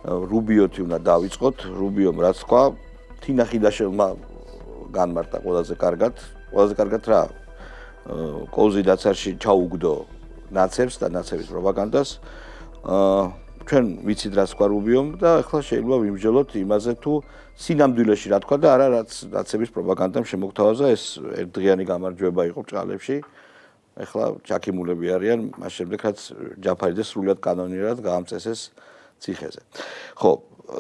რუბიოთი უნდა დავიწყოთ, რუბიომ რაც თქვა, თინა ხიდაშელმა განმარტა ყველაზე კარგად რა კოუზი დაცარში ჩაუგდო ნაცებს და ნაცების პროპაგანდას. ჩვენ ვიცით რაც თქვა რუბიომ და ახლა შეიძლება ვიმსჯელოთ იმაზე თუ სინამდვილეში რა თქვა და არა რაც ნაცების პროპაგანდამ შემოგთავაზა ეს ერთდღიანი გამარჯვება იყო ბრჭყალებში. ახლა ჩაქიმულები არიან, მას შემდეგ რაც ჯაფარიძე სრულად კანონიერად გაამწესეს ციხეზე. ხო,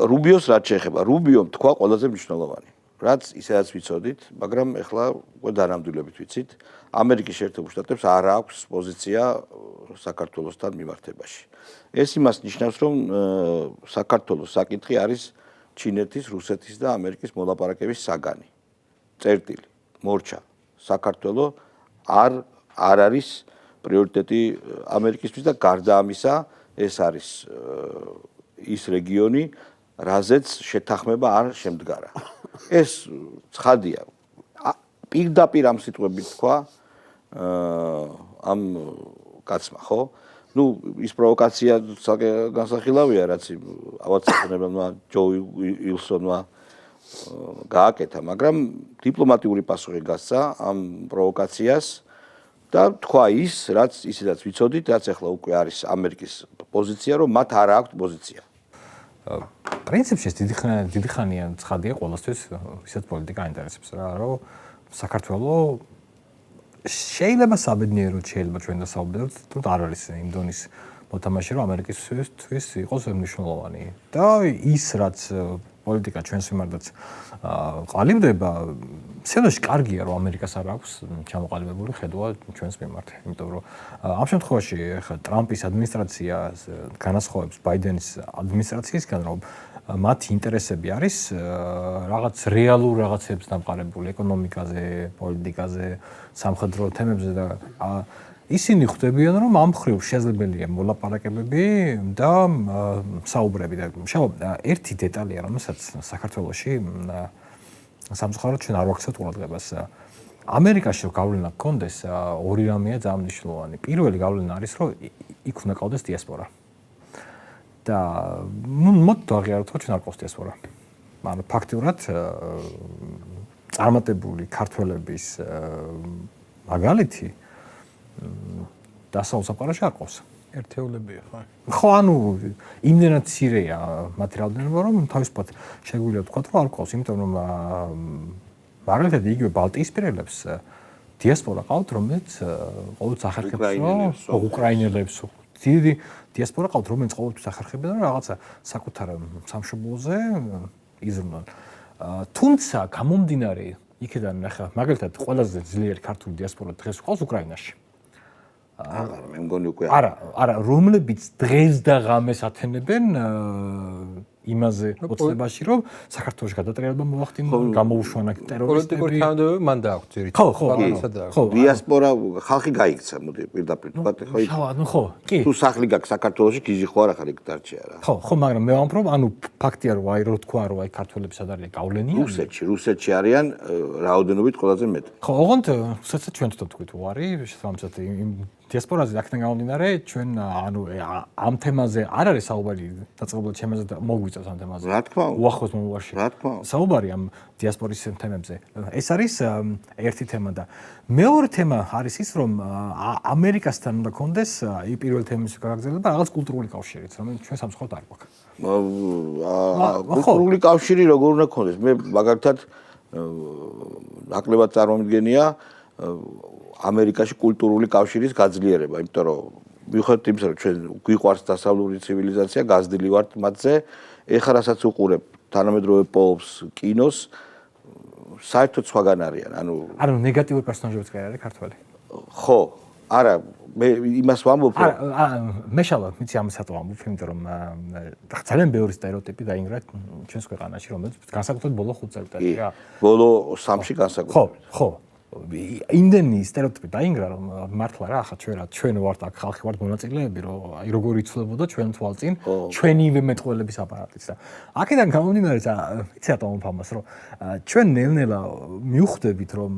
რუბიოს რაც შეეხება, რუბიომ თქვა ყველაზე მნიშვნელოვანი. რაც ისედაც ვიცოდით, მაგრამ ახლა უკვე დანამდვილებით ვიცით, ამერიკის შეერთებულ შტატებს არ აქვს პოზიცია საქართველოსთან მიმართებაში. ეს იმას ნიშნავს, რომ საქართველოს საკითხი არის ჩინეთის, რუსეთის და ამერიკის მოლაპარაკების საგანი. წერტილი, მორჩა, საქართველო არ არის პრიორიტეტი ამერიკისთვის და გარდა ამისა, ეს არის ის რეგიონი, რაზეც შეთანხმება არ შემდგარა. ეს ცხადია. პირდაპირ ამ სიტყვებით თქვა ამ კაცმა, ხო? ნუ ის პროვოკაცია განსახილავია, რაც ავაცახნებელმა ჯო ილსონმა გააკეთა, მაგრამ დიპლომატიური პასუხი გასცა ამ პროვოკაციას და თქვა ის, რაც ისედაც ვიცოდით, რაც ახლა უკვე არის ამერიკის პოზიცია, რომ მათ არ აქვს პოზიცია. პრინციპში დიდი ხანია ცხადია ყველასთვის ისეთ პოლიტიკა აინტერესებს რა, რომ საქართველოს შეიძლება საბედნიეროდ შეიძლება ჩვენ დასაუბროთ, თუ არ არის იმ დონის მოთამაშე, რომ ამერიკისთვის იყოს მნიშვნელოვანი. და ის რაც პოლიტიკა ჩვენს მიმართაც ყალიბდება, სცენაში კარგია, რომ ამერიკას არ აქვს ჩამოყალიბებული ხედვა ჩვენს მიმართ. იმიტომ რომ ამ შემთხვევაში ხა ტრამპის ადმინისტრაცია განასხვავებს ბაიდენის ადმინისტრაციისგან, რომ მათი ინტერესები არის რაღაც რეალურ რაღაცებს დამყარებული ეკონომიკაზე, პოლიტიკაზე, სამხედრო თემებზე და ისინი ხვდებიან, რომ ამ მხრივ შესაძლებელია მოლაპარაკებები და საუბრები და ერთი დეტალია, რომელსაც საქართველოში სამწუხაროდ ჩვენ არ ვაქცევთ ყურადღებას. ამერიკაში რომ გავლენა გქონდეს, ორი რამეა ძალიან მნიშვნელოვანი. პირველი გავლენა არის, რომ იქ უნდა ყავდეს დიასპორა. და მოდით ვაღიაროთ, რომ ჩვენ არ ყავს დიასპორა. ანუ ფაქტიურად წარმატებული ქართველების მაგალითი დასავლურ სამყაროში არ ყავს. ერთეულებია, ხო? ხო, ანუ იმდენად მცირეა მათი რაოდენობა, რომ თავისუფლად შეგვიძლია ვთქვათ, რომ არ ყავს, იმიტომ რომ მაგალითად იგივე ბალტიისპირელებს დიასპორა ყავთ, რომელიც ყოველთვის ახერხებს უკრაინელებს, დიდი დიასპორა ყავთ, რომელიც ყოველთვის ახერხებენ, რომ რაღაცა საკუთარ სამშობლოზე იზრუნონ. თუმცა გამომდინარე იქიდან ახლა მაგალითად ყველაზე ძლიერი ქართული დიასპორა დღეს ყავს უკრაინაში. არა, მე მგონი უკვე არა, რომლებიც დღეს და ღამეს ათენებენ იმაზე ოცნებაში, რომ საქართველოს გადატრიალება მოახდინონ, გამოუშვან ტერორისტები. პოლიტიკური თანამდებობა მან დააქვს ძირითადად. ხო, დიასპორა ხალხი გაიქცა, მოდი პირდაპირ თქვათ, ხო, კი. თუ სახლი გაქვს საქართველოში, გიჟი ხო არ ახალი დარჩია რა. ხო, მაგრამ მე ვამბობ, ანუ ფაქტია, რომ აი რო თქვა, რომ აი ქართველები სად არიან გავლენიანი. რუსეთში არიან რაოდენობით ყველაზე მეტი. ხო, ოღონდ რუსეთსაც ჩვენ თვითონ თქვით, უარი, შესაბამისად იმ დიასპორაზე აქედან გამომდინარე, ჩვენ ანუ ამ თემაზე არ არის საუბარი დაწყებულად ჩემაზე და მოგვიწევს ამ თემაზე. რა თქმა უნდა. უახლოს მომავალში. რა თქმა უნდა. საუბარი ამ დიასპორის თემებზე. ეს არის ერთი თემა და მეორე თემა არის ის, რომ ამერიკასთან უნდა კონდეს პირველი თემის გაგრძელება რაღაც კულტურული კავშირიც, რომელიც ჩვენ სამწუხაროდ არ გვაქვს. კულტურული კავშირი როგორ უნდა კონდეს? მე მაგალითად ნაკლებად წარმომიდგენია ამერიკაში კულტურული კავშირის გაძლიერება, იმიტომ რომ მიუხედავად იმისა, რომ ჩვენ გვიყვარს დასავლური ცივილიზაცია, გაზრდილი ვართ მათზე, ეხლა რასაც უყურებ თანამედროვე პოპს, კინოს, საერთოდ სხვაგან არიან. ანუ ნეგატიური პერსონაჟებიც კი არის ქართველი. ხო, არა, მე იმას ვამბობ, რომ მე შალვა, მიცი ამასაც ვამბობ, იმიტომ რომ ძალიან ბევრი სტერეოტიპი დაინგრა ჩვენს ქვეყანაში, რომელიც განსაკუთრებით ბოლო 5 წელიწადში რა. ბოლო 3-ში განსაკუთრებით. ხო. იმდენი სტერეოტიპი დაინგრა, რომ მართლა რა, ახლა ჩვენ ვართ აქ ხალხი ვართ მონაწილეები, რომ აი როგორ იცვლებოდა ჩვენ თვალწინ ჩვენივე მეტყველების აპარატიც და აქედან გამომდინარე, იცი რატომ ვამბობ ამას, რომ ჩვენ ნელ-ნელა მივხვდებით, რომ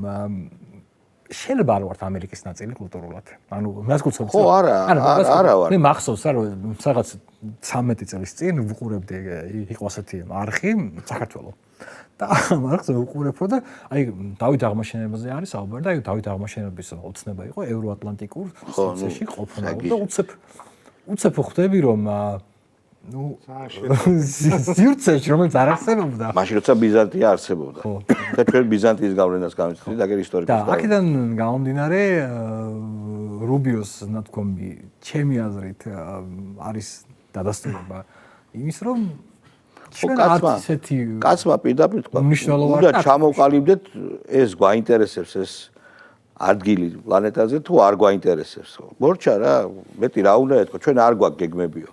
შეიძლება არ ვართ ამერიკის ნაწილი კულტურულად. ანუ მას გულწრფელად. ხო, არა ვარ. მე მახსოვს რომ რაღაც 13 წლის წინ ვუყურებდი იყო ასეთი არხი საქართველოს. და ამ არხს ვუყურებო და აი დავით აღმაშენებაზე არის საუბარი და აი დავით აღმაშენების ოცნება იყო ევროატლანტიკურ სივრცეში ყოფნა და უცებ ხვდები რომ ნუ სივრცეში რომელიც არ არსებობდა. მაშინ როცა ბიზანტია არსებობდა. და ჩვენ ბიზანტიის გავლენას გამიცდით და აგერ ისტორიკოს. და აქედან გამომდინარე რუბიოს ნათქვამი ჩემი აზრით არის დადასტურება იმის რომ ჩვენ კაცმა პირდაპირ თქვა მნიშვნელოვანი უნდა ჩამოვყალიბდეთ ეს გვაინტერესებს ეს ადგილი პლანეტაზე თუ არ გვაინტერესებს. მორჩა რა, მეტი რა უნდა ეთქო, ჩვენ არ გვაქვს გეგმებიო.